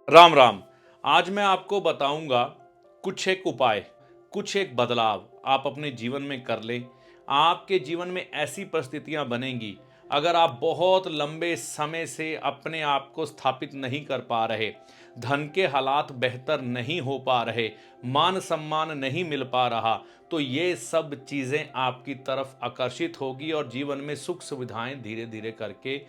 राम राम। आज मैं आपको बताऊंगा कुछ एक उपाय, कुछ एक बदलाव आप अपने जीवन में कर लें। आपके जीवन में ऐसी परिस्थितियां बनेंगी, अगर आप बहुत लंबे समय से अपने आप को स्थापित नहीं कर पा रहे, धन के हालात बेहतर नहीं हो पा रहे, मान सम्मान नहीं मिल पा रहा, तो ये सब चीज़ें आपकी तरफ आकर्षित होगी और जीवन में सुख सुविधाएं धीरे धीरे करके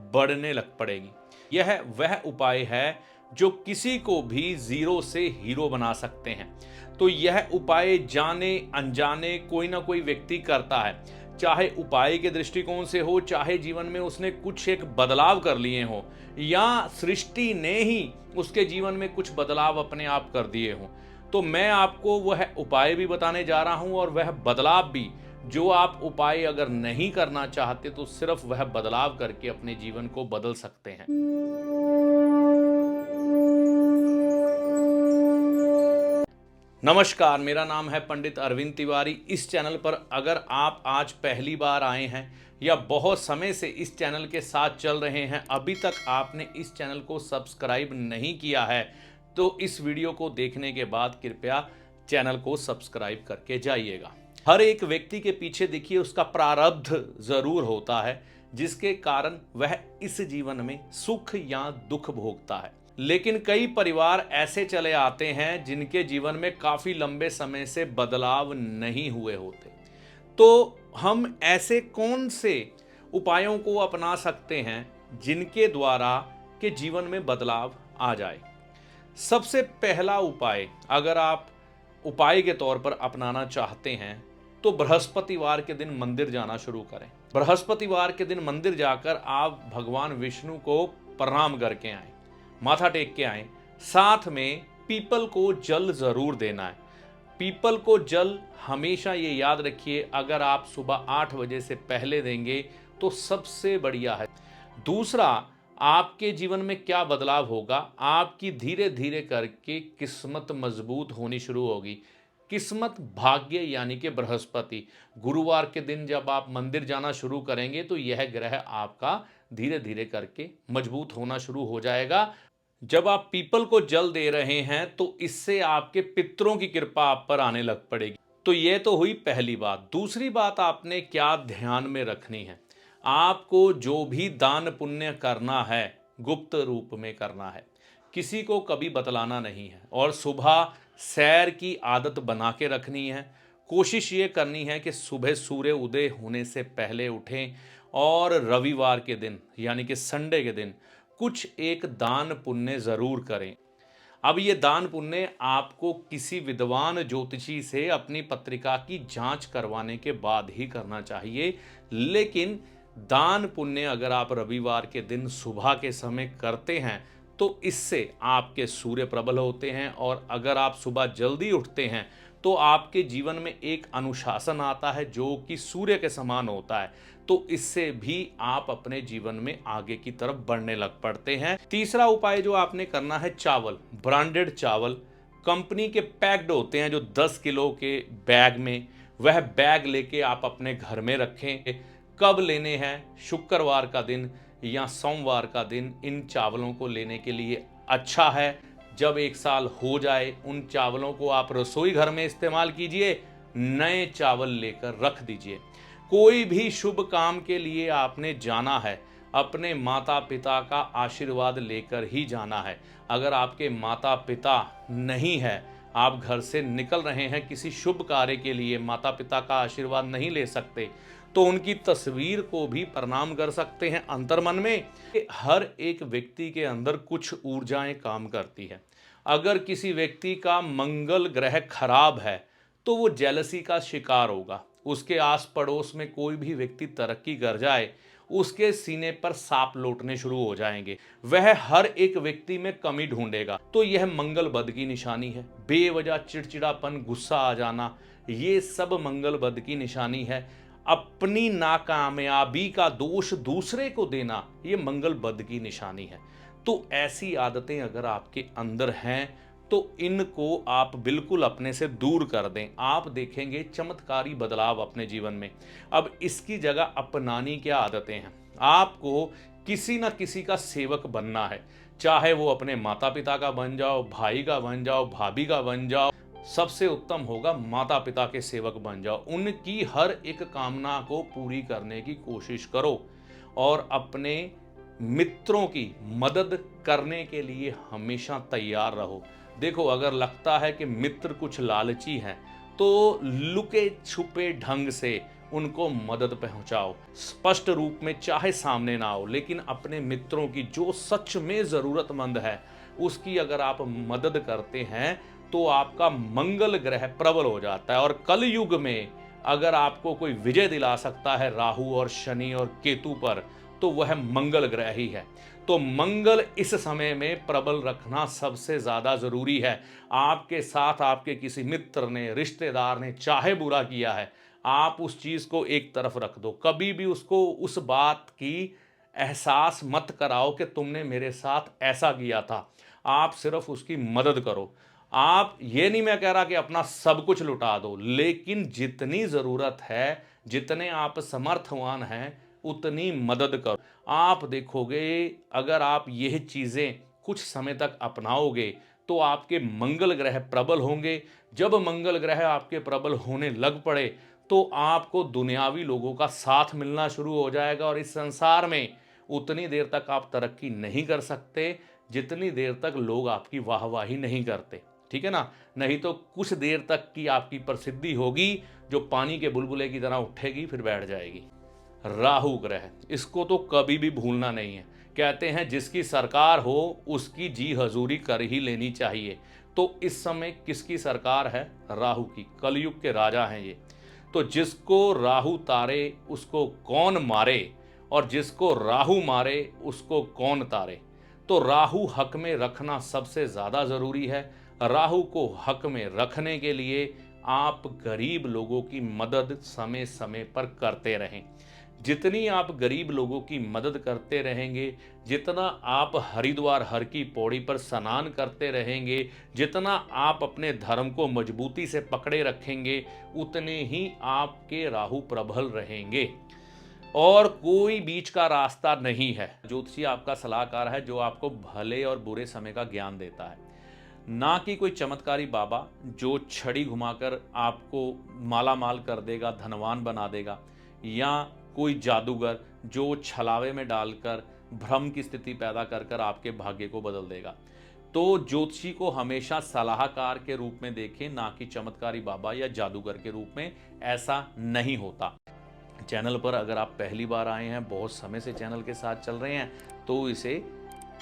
बढ़ने लग पड़ेगी। यह वह उपाय है जो किसी को भी जीरो से हीरो बना सकते हैं। तो यह उपाय जाने अनजाने कोई ना कोई व्यक्ति करता है, चाहे उपाय के दृष्टिकोण से हो, चाहे जीवन में उसने कुछ एक बदलाव कर लिए हो, या सृष्टि ने ही उसके जीवन में कुछ बदलाव अपने आप कर दिए हो। तो मैं आपको वह उपाय भी बताने जा रहा हूं और वह बदलाव भी, जो आप उपाय अगर नहीं करना चाहते तो सिर्फ वह बदलाव करके अपने जीवन को बदल सकते हैं। नमस्कार, मेरा नाम है पंडित अरविंद तिवारी। इस चैनल पर अगर आप आज पहली बार आए हैं या बहुत समय से इस चैनल के साथ चल रहे हैं, अभी तक आपने इस चैनल को सब्सक्राइब नहीं किया है, तो इस वीडियो को देखने के बाद कृपया चैनल को सब्सक्राइब करके जाइएगा। हर एक व्यक्ति के पीछे देखिए उसका प्रारब्ध जरूर होता है, जिसके कारण वह इस जीवन में सुख या दुख भोगता है। लेकिन कई परिवार ऐसे चले आते हैं जिनके जीवन में काफी लंबे समय से बदलाव नहीं हुए होते। तो हम ऐसे कौन से उपायों को अपना सकते हैं जिनके द्वारा के जीवन में बदलाव आ जाए। सबसे पहला उपाय, अगर आप उपाय के तौर पर अपनाना चाहते हैं, तो बृहस्पतिवार के दिन मंदिर जाना शुरू करें। बृहस्पतिवार के दिन मंदिर जाकर आप भगवान विष्णु को प्रणाम करके आएं, माथा टेक के आएं। साथ में पीपल को जल जरूर देना है। पीपल को जल हमेशा ये याद रखिए, अगर आप सुबह 8 बजे से पहले देंगे तो सबसे बढ़िया है। दूसरा, आपके जीवन में क्या बदलाव होगा, आपकी धीरे धीरे करके किस्मत मजबूत होनी शुरू होगी। किस्मत, भाग्य यानी कि बृहस्पति, गुरुवार के दिन जब आप मंदिर जाना शुरू करेंगे तो यह ग्रह आपका धीरे धीरे करके मजबूत होना शुरू हो जाएगा। जब आप पीपल को जल दे रहे हैं तो इससे आपके पितरों की कृपा आप पर आने लग पड़ेगी। तो यह तो हुई पहली बात। दूसरी बात आपने क्या ध्यान में रखनी है, आपको जो भी दान पुण्य करना है गुप्त रूप में करना है, किसी को कभी बतलाना नहीं है। और सुबह सैर की आदत बना के रखनी है। कोशिश ये करनी है कि सुबह सूर्य उदय होने से पहले उठें और रविवार के दिन यानी कि संडे के दिन कुछ एक दान पुण्य जरूर करें। अब ये दान पुण्य आपको किसी विद्वान ज्योतिषी से अपनी पत्रिका की जांच करवाने के बाद ही करना चाहिए। लेकिन दान पुण्य अगर आप रविवार के दिन सुबह के समय करते हैं तो इससे आपके सूर्य प्रबल होते हैं, और अगर आप सुबह जल्दी उठते हैं तो आपके जीवन में एक अनुशासन आता है जो कि सूर्य के समान होता है। तो इससे भी आप अपने जीवन में आगे की तरफ बढ़ने लग पड़ते हैं। तीसरा उपाय जो आपने करना है, चावल, ब्रांडेड चावल कंपनी के पैक्ड होते हैं जो 10 किलो के बैग में, वह बैग लेके आप अपने घर में रखें। कब लेने हैं, शुक्रवार का दिन या सोमवार का दिन इन चावलों को लेने के लिए अच्छा है। जब 1 साल हो जाए उन चावलों को आप रसोई घर में इस्तेमाल कीजिए, नए चावल लेकर रख दीजिए। कोई भी शुभ काम के लिए आपने जाना है, अपने माता पिता का आशीर्वाद लेकर ही जाना है। अगर आपके माता पिता नहीं है, आप घर से निकल रहे हैं किसी शुभ कार्य के लिए, माता पिता का आशीर्वाद नहीं ले सकते, तो उनकी तस्वीर को भी प्रणाम कर सकते हैं अंतर्मन में। हर एक व्यक्ति के अंदर कुछ ऊर्जाएं काम करती है। अगर किसी व्यक्ति का मंगल ग्रह खराब है तो वो जेलसी का शिकार होगा। उसके आस पड़ोस में कोई भी व्यक्ति तरक्की कर जाए, उसके सीने पर सांप लौटने शुरू हो जाएंगे। वह हर एक व्यक्ति में कमी ढूंढेगा। तो यह मंगल बद की निशानी है। बेवजह चिड़चिड़ापन, गुस्सा आ जाना, ये सब मंगल बद की निशानी है। अपनी नाकामयाबी का दोष दूसरे को देना, ये मंगल बद की निशानी है। तो ऐसी आदतें अगर आपके अंदर हैं तो इनको आप बिल्कुल अपने से दूर कर दें। आप देखेंगे चमत्कारी बदलाव अपने जीवन में। अब इसकी जगह अपनानी क्या आदतें हैं, आपको किसी ना किसी का सेवक बनना है। चाहे वो अपने माता पिता का बन जाओ, भाई का बन जाओ, भाभी का बन जाओ, सबसे उत्तम होगा माता पिता के सेवक बन जाओ। उनकी हर एक कामना को पूरी करने की कोशिश करो और अपने मित्रों की मदद करने के लिए हमेशा तैयार रहो। देखो, अगर लगता है कि मित्र कुछ लालची हैं तो लुके छुपे ढंग से उनको मदद पहुंचाओ। स्पष्ट रूप में चाहे सामने ना हो, लेकिन अपने मित्रों की जो सच में ज़रूरतमंद है उसकी अगर आप मदद करते हैं तो आपका मंगल ग्रह प्रबल हो जाता है। और कलयुग में अगर आपको कोई विजय दिला सकता है राहु और शनि और केतु पर, तो वह मंगल ग्रह ही है। तो मंगल इस समय में प्रबल रखना सबसे ज़्यादा ज़रूरी है। आपके साथ आपके किसी मित्र ने, रिश्तेदार ने चाहे बुरा किया है, आप उस चीज़ को एक तरफ रख दो। कभी भी उसको उस बात की एहसास मत कराओ कि तुमने मेरे साथ ऐसा किया था। आप सिर्फ उसकी मदद करो। आप ये नहीं, मैं कह रहा कि अपना सब कुछ लुटा दो, लेकिन जितनी ज़रूरत है, जितने आप समर्थवान हैं, उतनी मदद करो। आप देखोगे, अगर आप यह चीज़ें कुछ समय तक अपनाओगे तो आपके मंगल ग्रह प्रबल होंगे। जब मंगल ग्रह आपके प्रबल होने लग पड़े तो आपको दुनियावी लोगों का साथ मिलना शुरू हो जाएगा और इस संसार में उतनी देर तक आप तरक्की नहीं कर सकते जितनी देर तक लोग आपकी वाहवाही नहीं करते। ठीक है ना? नहीं तो कुछ देर तक की आपकी प्रसिद्धि होगी जो पानी के बुलबुले की तरह उठेगी फिर बैठ जाएगी। राहु ग्रह, इसको तो कभी भी भूलना नहीं है। कहते हैं जिसकी सरकार हो उसकी जी हजूरी कर ही लेनी चाहिए। तो इस समय किसकी सरकार है? राहु की। कलयुग के राजा हैं ये। तो जिसको राहु तारे उसको कौन मारे, और जिसको राहु मारे उसको कौन तारे। तो राहु हक में रखना सबसे ज़्यादा ज़रूरी है। राहु को हक में रखने के लिए आप गरीब लोगों की मदद समय समय पर करते रहें। जितनी आप गरीब लोगों की मदद करते रहेंगे, जितना आप हरिद्वार हर की पौड़ी पर स्नान करते रहेंगे, जितना आप अपने धर्म को मजबूती से पकड़े रखेंगे, उतने ही आपके राहु प्रबल रहेंगे। और कोई बीच का रास्ता नहीं है। ज्योतिषी आपका सलाहकार है जो आपको भले और बुरे समय का ज्ञान देता है, ना कि कोई चमत्कारी बाबा जो छड़ी घुमाकर आपको माला माल कर देगा, धनवान बना देगा, या कोई जादूगर जो छलावे में डालकर भ्रम की स्थिति पैदा कर कर आपके भाग्य को बदल देगा। तो ज्योतिषी को हमेशा सलाहकार के रूप में देखें, ना कि चमत्कारी बाबा या जादूगर के रूप में। ऐसा नहीं होता। चैनल पर अगर आप पहली बार आए हैं, बहुत समय से चैनल के साथ चल रहे हैं, तो इसे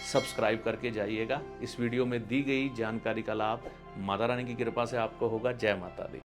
सब्सक्राइब करके जाइएगा। इस वीडियो में दी गई जानकारी का लाभ माता रानी की कृपा से आपको होगा। जय माता दी।